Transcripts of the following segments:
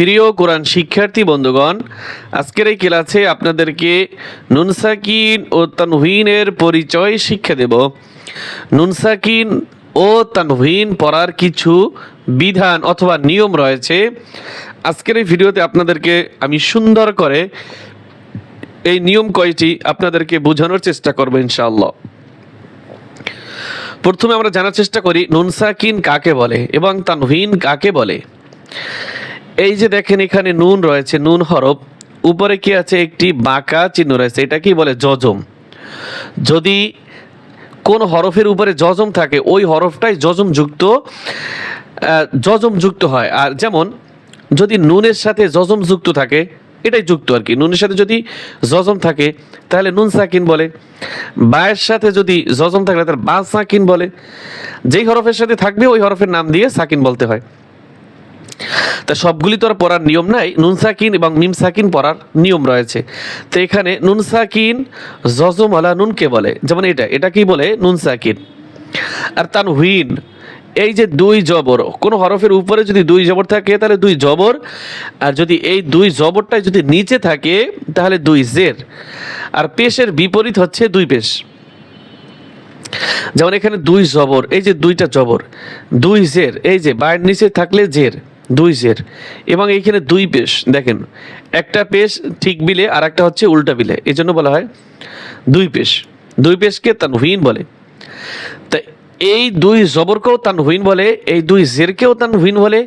প্রিয় কোরআন শিক্ষার্থী বন্ধুগণ, আজকের এই ক্লাসে আপনাদেরকে নুন সাকিন ও তানভিনের পরিচয় শিক্ষা দেব। নুন সাকিন ও তানভিন পড়ার কিছু বিধান অথবা নিয়ম রয়েছে। আজকের এই ভিডিওতে আপনাদেরকে আমি সুন্দর করে এই নিয়ম কয়টি আপনাদেরকে বোঝানোর চেষ্টা করব ইনশাআল্লাহ। প্রথমে আমরা জানার চেষ্টা করি নুন সাকিন কাকে বলে এবং তানভিন কাকে বলে। এই যে দেখেন এখানে নুন রয়েছে, নুন হরফ, উপরে কি আছে? একটি বাঁকা চিহ্ন রয়েছে, এটা কি বলে? যজম। যদি কোন হরফের উপরে যজম থাকে ওই হরফটাই যজম যুক্ত হয়। আর যেমন যদি নুনের সাথে যজম যুক্ত থাকে, এটাই যুক্ত আর কি, নুনের সাথে যদি যজম থাকে তাহলে নুন সাকিন বলে। বায়ের সাথে যদি যজম থাকে তাহলে বা সাকিন বলে। যেই হরফের সাথে থাকবে ওই হরফের নাম দিয়ে সাকিন বলতে হয়। তা সবগুলি তো আর পড়ার নিয়ম নাই, নুন সাকিন এবং মিম সাকিন পড়ার নিয়ম রয়েছে। তো এখানে নুন সাকিন যজম আলা নুনকে বলে, যেমন এটা কি বলে? নুন সাকিন। আর তানভিন, এই যে দুই জবর, কোন হরফের উপরে যদি দুই জবর থাকে তাহলে দুই জবর, আর যদি এই দুই জবরটাই যদি নিচে থাকে তাহলে দুই জের। আর পেশের বিপরীত হচ্ছে দুই পেশ। যেমন এখানে দুই জবর, এই যে দুইটা জবর, দুই জের, এই যে বায়ের নিচে থাকলে জের, দুই জের। এবং এইখানে দুই পেশ, দেখেন একটা পেশ ঠিক বিলে আর একটা হচ্ছে উল্টা বিলে, এই জন্য বলা হয় দুই পেশ। দুই পেশকে তানভিন বলে। তাই এই দুই জবরকেও তানভিন বলে, এই দুই জেরকেও তানভিন বলে,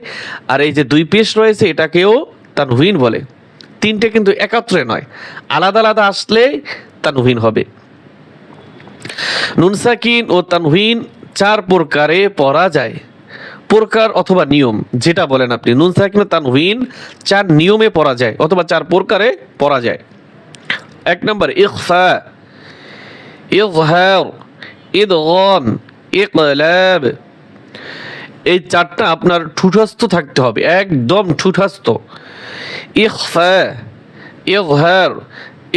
আর এই যে দুই পেশ রয়েছে এটাকেও তানভিন বলে। তিনটে কিন্তু একত্রে নয়, আলাদা আলাদা আসলে তানভিন হবে। নুন সাকিন ও তানভিন চার প্রকারে পড়া যায়। প্রকার অথবা নিয়ম যেটা বলেন আপনি, নুন সাকিন ও তানভিন চার নিয়মে পড়া যায় অথবা চার প্রকারে পড়া যায়। এক নম্বর ইখফা, ইজহার, ইদগাম, ইকলাব। এই চারটা আপনার ঠুটস্থ থাকতে হবে, একদম ঠুটস্থ। ইখফা, ইজহার,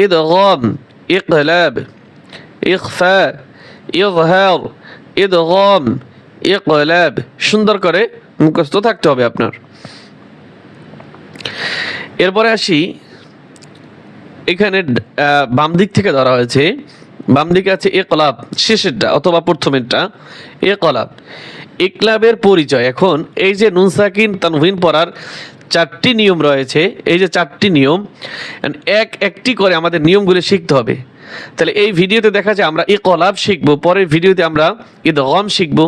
ইদগাম, ইকলাব। ইখফা, ইজহার, ইদগাম, ইকলাব। সুন্দর করে মুখস্থ থাকতে হবে আপনার। এরপরে আসি, এখানে বাম দিক থেকে ধরা হয়েছে, বাম দিকে আছে ইকলাব, শেষেরটা অথবা প্রথমেরটা ইকলাব। ইকলাবের পরিচয়। এখন এই যে নুন সাকিন তানভিন পড়ার চারটি নিয়ম রয়েছে, এই যে চারটি নিয়ম, একটি করে আমাদের নিয়মগুলি শিখতে হবে। তাহলে এই ভিডিওতে দেখা যায় আমরা ইকলাব শিখবো, পরের ভিডিওতে আমরা ইদগাম শিখবো।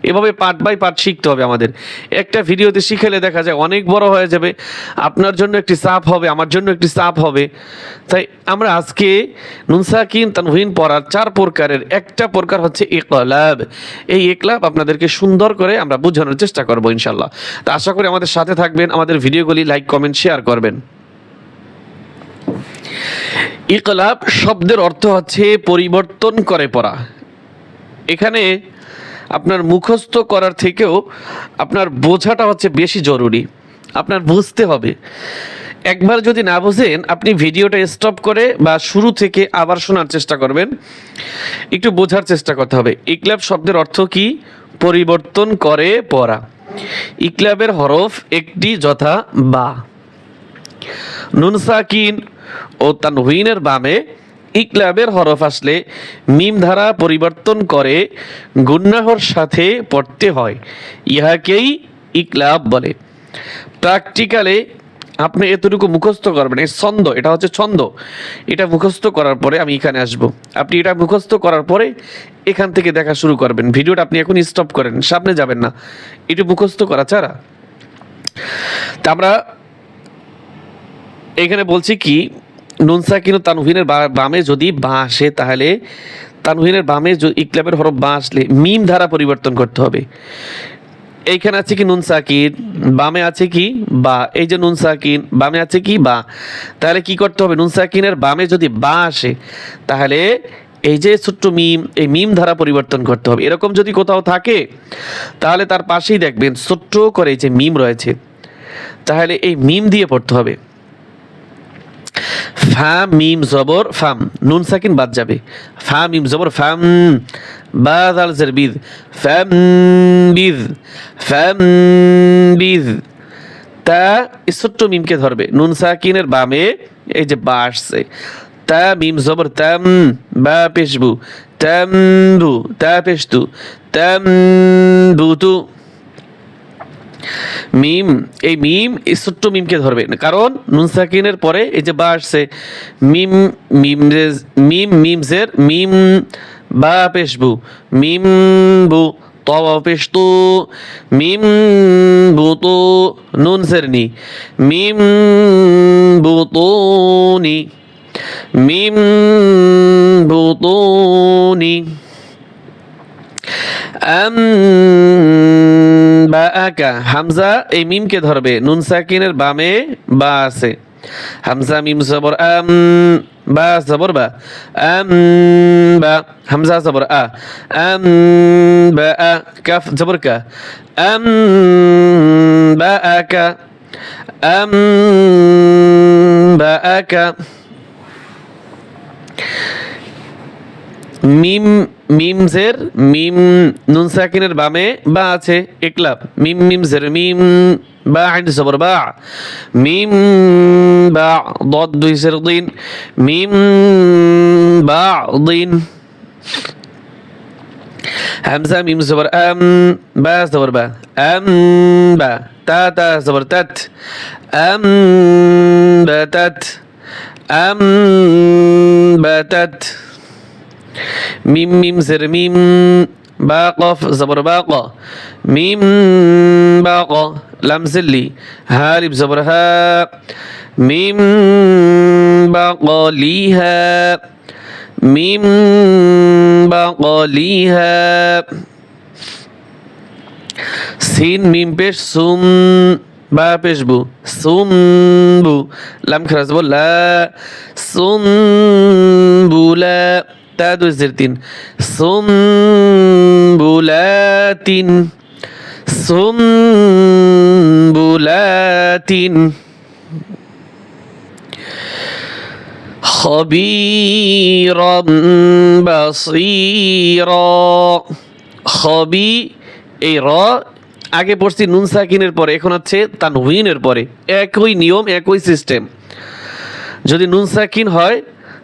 এভাবে পার্ট বাই পার্ট শিখতে হবে আমাদের। একটা ভিডিওতে শিখালে দেখা যায় অনেক বড় হয়ে যাবে, আপনার জন্য একটি চাপ হবে, আমার জন্য একটি চাপ হবে। তাই আমরা আজকে নুন সাকিন তানভিন পড়ার চার প্রকারের একটা প্রকার হচ্ছে ইকলাব। এই ইকলাব আপনাদেরকে সুন্দর করে আমরা বোঝানোর চেষ্টা করবো ইনশাল্লাহ। তা আশা করি আমাদের সাথে থাকবেন, আমাদের ভিডিওগুলি লাইক কমেন্ট শেয়ার করবেন। ইকলাব শব্দের অর্থ হচ্ছে পরিবর্তন করে পড়া। এখানে আপনার মুখস্থ করার থেকেও আপনার বোঝাটা হচ্ছে বেশি জরুরি, আপনার বুঝতে হবে। একবার যদি না বোঝেন আপনি ভিডিওটা স্টপ করে বা শুরু থেকে আবার শোনার চেষ্টা করবেন, একটু বোঝার চেষ্টা করতে হবে। ইকলাব শব্দের অর্থ কি? পরিবর্তন করে পড়া। ইকলাবের হরফ একটি, যথা বা। নুন সাকিন ও তানভিনের বামে ইকলাবের হরফ আসলে মিম ধারা পরিবর্তন করে গুন্নাহর সাথে পড়তে হয়, ইহাকেই ইকলাব বলে। প্র্যাকটিক্যালে আপনি এতটুকু মুখস্থ করবেন, এই ছন্দ, এটা হচ্ছে ছন্দ, এটা মুখস্থ করার পরে আমি এখানে আসব। আপনি এটা মুখস্থ করার পরে এখান থেকে দেখা শুরু করবেন। ভিডিওটা আপনি এখন স্টপ করেন, সামনে যাবেন না, এটা মুখস্থ করা ছাড়া। তা আমরা এখানে বলছি কি, নুন সাকিন ও তানভিনের বামে যদি বা আসে তাহলে তানভিনের বামে ইকলাবের হরফ বা আসলে মিম ধারা পরিবর্তন করতে হবে। এইখানে আছে কি নুন সাকিন, বামে আছে কি বা, এই যে নুন সাকিন বামে আছে কি বা, তাহলে কি করতে হবে? নুন সাকিনের বামে যদি বা আসে তাহলে এই যে ছোট্ট মিম, এই মিম ধারা পরিবর্তন করতে হবে। এরকম যদি কোথাও থাকে তাহলে তার পাশেই দেখবেন ছোট্ট করে এই যে মিম রয়েছে, তাহলে এই মিম দিয়ে পড়তে হবে। ফা মিম জবর ফাম, নুন সাকিন বাদ যাবে। ফা মিম জবর ফাম, বা দাল জের বিদ, ফাম বিদ, ফাম বিদ। তা এই ছোট্ট মিমকে ধরবে, নুন সাকিনের বামে এই যে বা আসছে, তা মিম জবর তাম, বা পেশবু, তামবু, তা পেশতু, তামবুতু। মিম, এই মিম এই ছোট্ট মিমকে ধরবে, কারণ নুন সাকিনের পরে এই যে বা আসছে, মিম, মিমজের মিম, বা পেশবু, মিম বু, ত পেশতু, মিম বুতু, নুন সেরনি, মিম বুতুনি, মিম বুতুনি। বাআকা, হামজা এই মিমকে ধরবে, নুন সাকিনের বামে বা আছে, হামজা মিম জবর আম, বা জবর বা, আম বা, হামজা জবর আ, আম বা আ, কাফ জবর কা, আম বা আকা, আম বা আকা। মিম, মিমজের মিম, নুন সাকিনের বামে বা আছে, ইকলাব, মিম মিমজের মিম, বা আইন জবর বা, মিম বা, ضاد দুই জের দিন, মিম বা দিন। হামজা মিম জবর আম, বা জবর বা, আম বা, তা তা জবর তাত, আম বাতাত, আম বাতাত। মিম মিমজের মিম, বা কফ জবর বা ক, মিম বা ক, লাম জিল্লি, হা লিফ জবর হা, মিম বা ক লিহা, মিম বা ক লিহা। সিন মিম পেশ সুম, বা পেশবু, সুমবু, লাম খারাজ বললা, সুমবুলা, তা দুই জের তিন, সুমবুলাতিন, সুমবুলাতিন। খবীরাম বাসীরা, খবি, এই র আগে পড়ছি নুন সাকিনের পরে, এখন হচ্ছে তানউইনের পরে, একই নিয়ম একই সিস্টেম। যদি নুন সাকিন হয়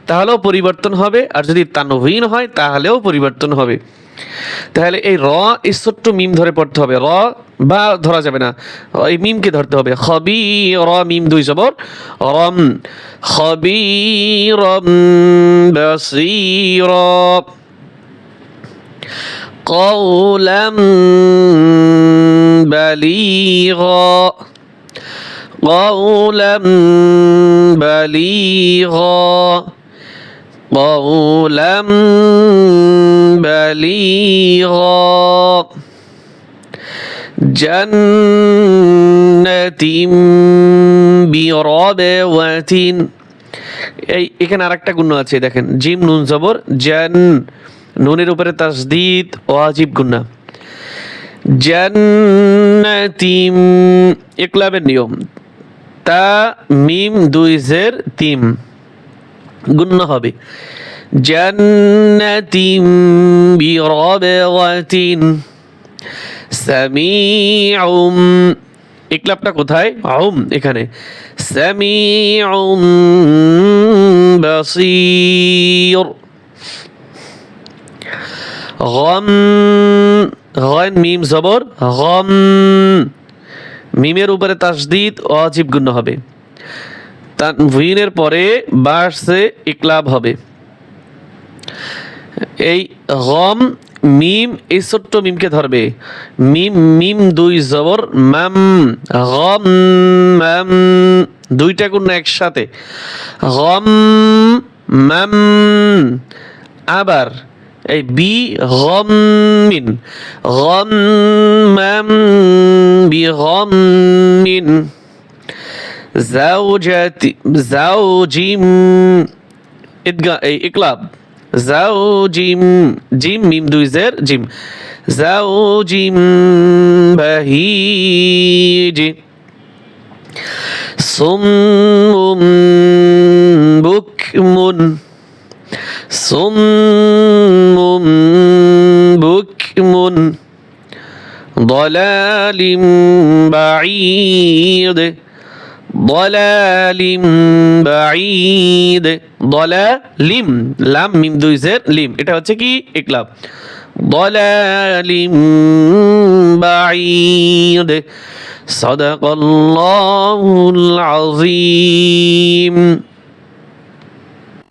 তাহলেও পরিবর্তন হবে, আর যদি তানউইন হয় তাহলেও পরিবর্তন হবে। তাহলে এই র এই ছোট্ট মিম ধরে পড়তে হবে, র বা ধরা যাবে না, এই মিমকে ধরতে হবে। খবি র মিম দুই জবর রম, খবি রম বাসীরা। قولا بليغا، قولا بليغا، قولا بليغا। جنة بربوة، এই এখানে আরেকটা গুণ আছে দেখেন, জিম নুন জবর জান, নুনের উপরে তাসদীদ ওয়াজিব গুন্না। জান্নাতিম, ইকলাবের নিয়ম, তা মিম দুই জের তিম, গুন্না হবে। জান্নাতিম বিরাবাতিন। সামিউম, ইকলাবটা কোথায়? আউম এখানে। সামিউম বাসীর। গম, গন মিম জবর গম, মিমের উপরে তাসদীদ ওয়াজিব গুণ হবে, তানউইনের পরে বা আসছে ইকলাব হবে। এই গম মিম এই ছোট্ট মিমকে ধরবে, মিম মিম দুই জবর মাম, গম মাম, দুইটা গুণ একসাথে, গম মাম। আবার এই বি গমিন, গম্মাম বিগম্মিন। জাওজাতি, জাওজিম, ইদগা এই ইকলাব, জাওজিম, জিম মিম দুই জের জিম, জাওজিম বাহিজ। সুম্মুম বুকমুন, সুম্মুম বুকমুন। ضلال بعيد ضلال بعيد ضلالم লাম মিম দুই জের লিম এটা হচ্ছে কি ইকলাব ضلال بعيد صدق الله العظيم